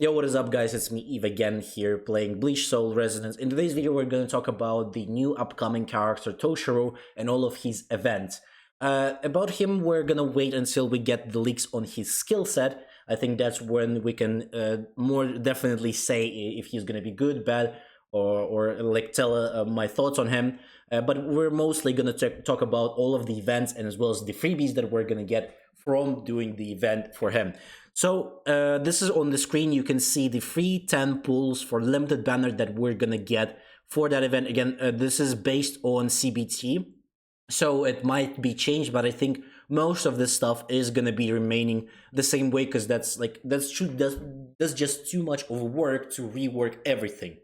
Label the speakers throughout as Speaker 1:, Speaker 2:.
Speaker 1: Yo, what is up, guys? It's me, Eve, again here playing Bleach Soul Resonance. In today's video, we're going to talk about the new upcoming character Toshiro and all of his events. About him, we're going to wait until we get the leaks on his skill set. I think that's when we can more definitely say if he's going to be good, bad, or like tell my thoughts on him. But we're mostly going to talk about all of the events and as well as the freebies that we're going to get from doing the event for him. So this is on the screen. You can see the free 10 pulls for limited banner that we're gonna get for that event. Again, this is based on CBT, so it might be changed, but I think most of this stuff is gonna be remaining the same way because that's just too much of work to rework everything.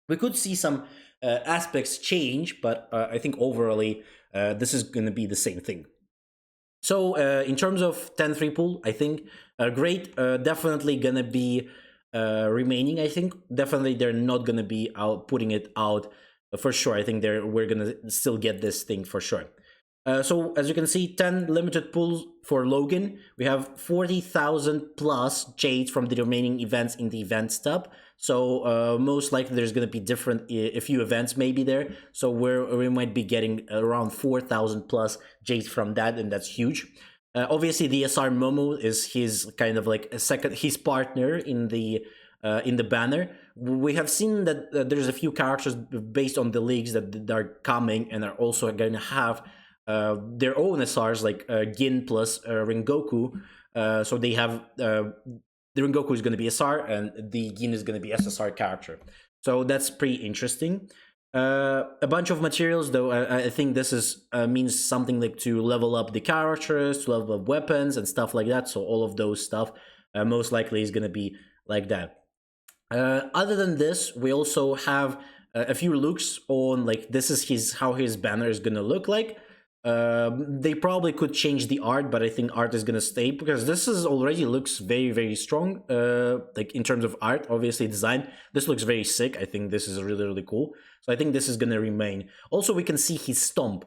Speaker 1: We could see some aspects change, but I think overall this is gonna be the same thing. So in terms of 10-3 pool, I think great. Definitely gonna be remaining. I think definitely they're not gonna be out putting it out for sure. I think we're gonna still get this thing for sure. So as you can see, 10 limited pools for Logan. We have 40,000 plus jades from the remaining events in the events tab. So most likely there's going to be a few events maybe there. So we might be getting around 4,000 plus jades from that, and that's huge. Obviously, the SR Momo is his kind of like his partner in the banner. We have seen that there's a few characters based on the leagues that are coming and are also going to have their own SRs like Gin plus Rengoku. So they have the Rengoku is going to be SR and the Gin is going to be SSR character. So that's pretty interesting. A bunch of materials, though. I think this is means something like to level up the characters, to level up weapons and stuff like that. So all of those stuff most likely is going to be like that. Other than this, we also have a few looks on like this is how his banner is going to look like. They probably could change the art, but I think art is gonna stay because this is already looks very strong. Like in terms of art, obviously design, this looks very sick. I think this is really cool. So I think this is gonna remain. Also, we can see his stomp.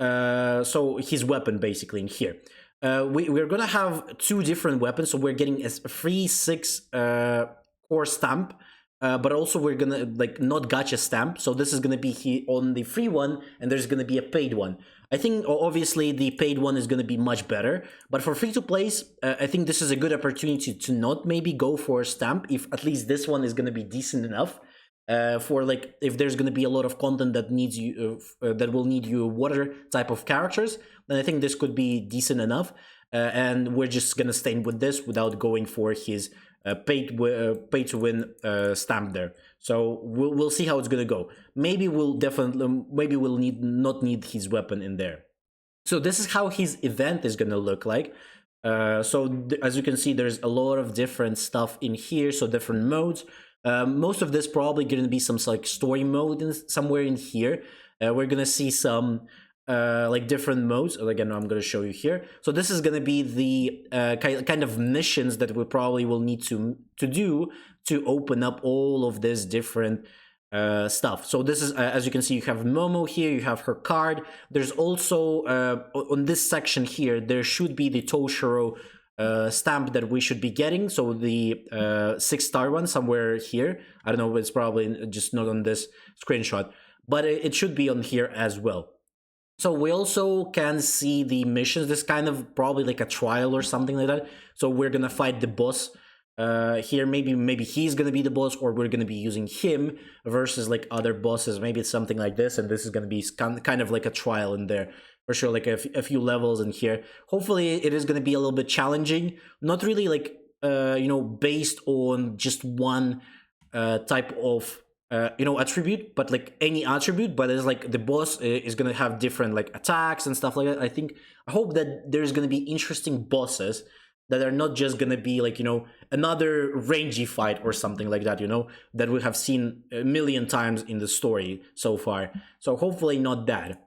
Speaker 1: So his weapon basically in here. We're gonna have two different weapons. So we're getting a free 6 core stamp. But also we're gonna like not gacha stamp, so this is gonna be on the free one, and there's gonna be a paid one. I think obviously the paid one is gonna be much better, but for free to plays, I think this is a good opportunity to not maybe go for a stamp if at least this one is gonna be decent enough. For like if there's gonna be a lot of content that needs you that will need you water type of characters, then I think this could be decent enough. And we're just gonna stay with this without going for his pay to win stamp there. So we'll see how it's gonna go. Maybe we'll not need his weapon in there. So this is how his event is gonna look like. So as you can see, there's a lot of different stuff in here. So different modes. Most of this probably gonna be some like story mode somewhere in here. We're gonna see some like different modes. Again, I'm going to show you here. So this is going to be the kind of missions that we probably will need to do to open up all of this different stuff. So this is, as you can see, you have Momo here, you have her card. There's also, on this section here, there should be the Toshiro stamp that we should be getting. So the 6-star one somewhere here. I don't know, it's probably just not on this screenshot, but it should be on here as well. So we also can see the missions. This kind of probably like a trial or something like that. So we're gonna fight the boss here. Maybe he's gonna be the boss, or we're gonna be using him versus like other bosses. Maybe it's something like this, and this is gonna be kind of like a trial in there for sure. Like a few levels in here. Hopefully, it is gonna be a little bit challenging. Not really like based on just one type of attribute, but like any attribute, but it's like the boss is gonna have different like attacks and stuff like that. I hope that there's gonna be interesting bosses that are not just gonna be like another rangy fight or something like that, that we have seen a million times in the story so far. So hopefully not that.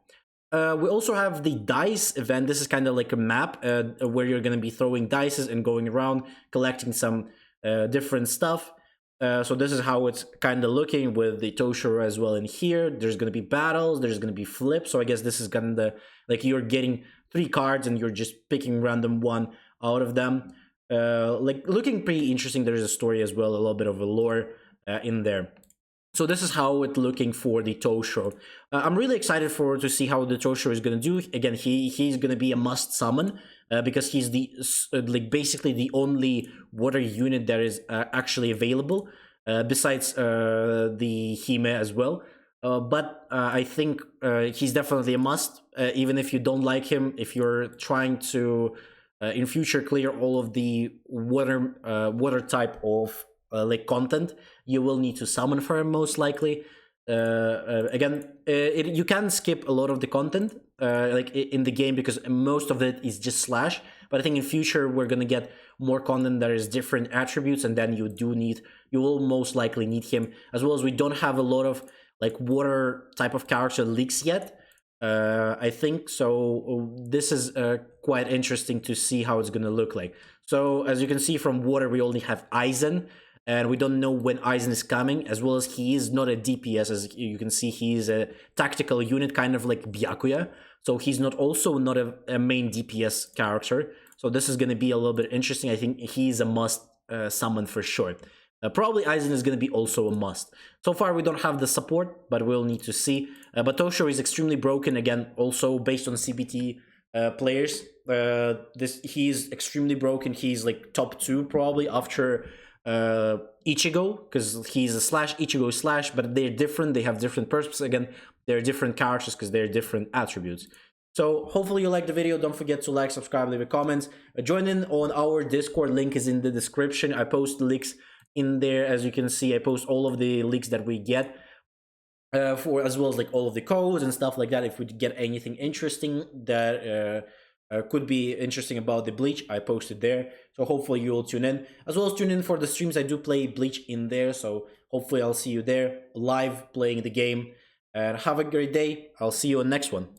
Speaker 1: We also have the dice event. This is kind of like a map where you're gonna be throwing dices and going around collecting some different stuff. So this is how it's kind of looking with the Toshiro as well in here. There's going to be battles, there's going to be flips. So I guess this is kind of like you're getting 3 cards and you're just picking random one out of them. like looking pretty interesting. There's a story as well, a little bit of a lore in there. So this is how it's looking for the Toshiro. I'm really excited for to see how the Toshiro is going to do. Again, he's going to be a must summon because he's the like basically the only water unit that is actually available besides the Hime as well. But I think he's definitely a must. Even if you don't like him, if you're trying to in future clear all of the water type of like content, you will need to summon for him most likely. Again, you can skip a lot of the content like in the game because most of it is just slash. But I think in future we're gonna get more content that is different attributes, and then you will most likely need him, as well as we don't have a lot of like water type of character leaks yet. I think so. This is quite interesting to see how it's gonna look like. So as you can see from water, we only have Aizen, and we don't know when Aizen is coming, as well as he is not a DPS. As you can see, he is a tactical unit, kind of like Byakuya. So he's not a main DPS character. So this is going to be a little bit interesting. I think he's a must summon for sure. Probably Aizen is going to be also a must. So far, we don't have the support, but we'll need to see. But Toshiro is extremely broken, again, also based on CBT players. He's extremely broken. He's like top 2 probably after Ichigo, because he's a slash, Ichigo is slash, but they're different. They have different purposes. Again, they're different characters because they're different attributes. So hopefully you liked the video. Don't forget to like, subscribe, leave a comment. Join in on our Discord. Link is in the description. I post the leaks in there. As you can see, I post all of the leaks that we get for, as well as like all of the codes and stuff like that. If we get anything interesting that could be interesting about the Bleach, I posted there. So hopefully you will tune in, as well as tune in for the streams. I do play Bleach in there, so hopefully I'll see you there live playing the game. And have a great day. I'll see you on next one.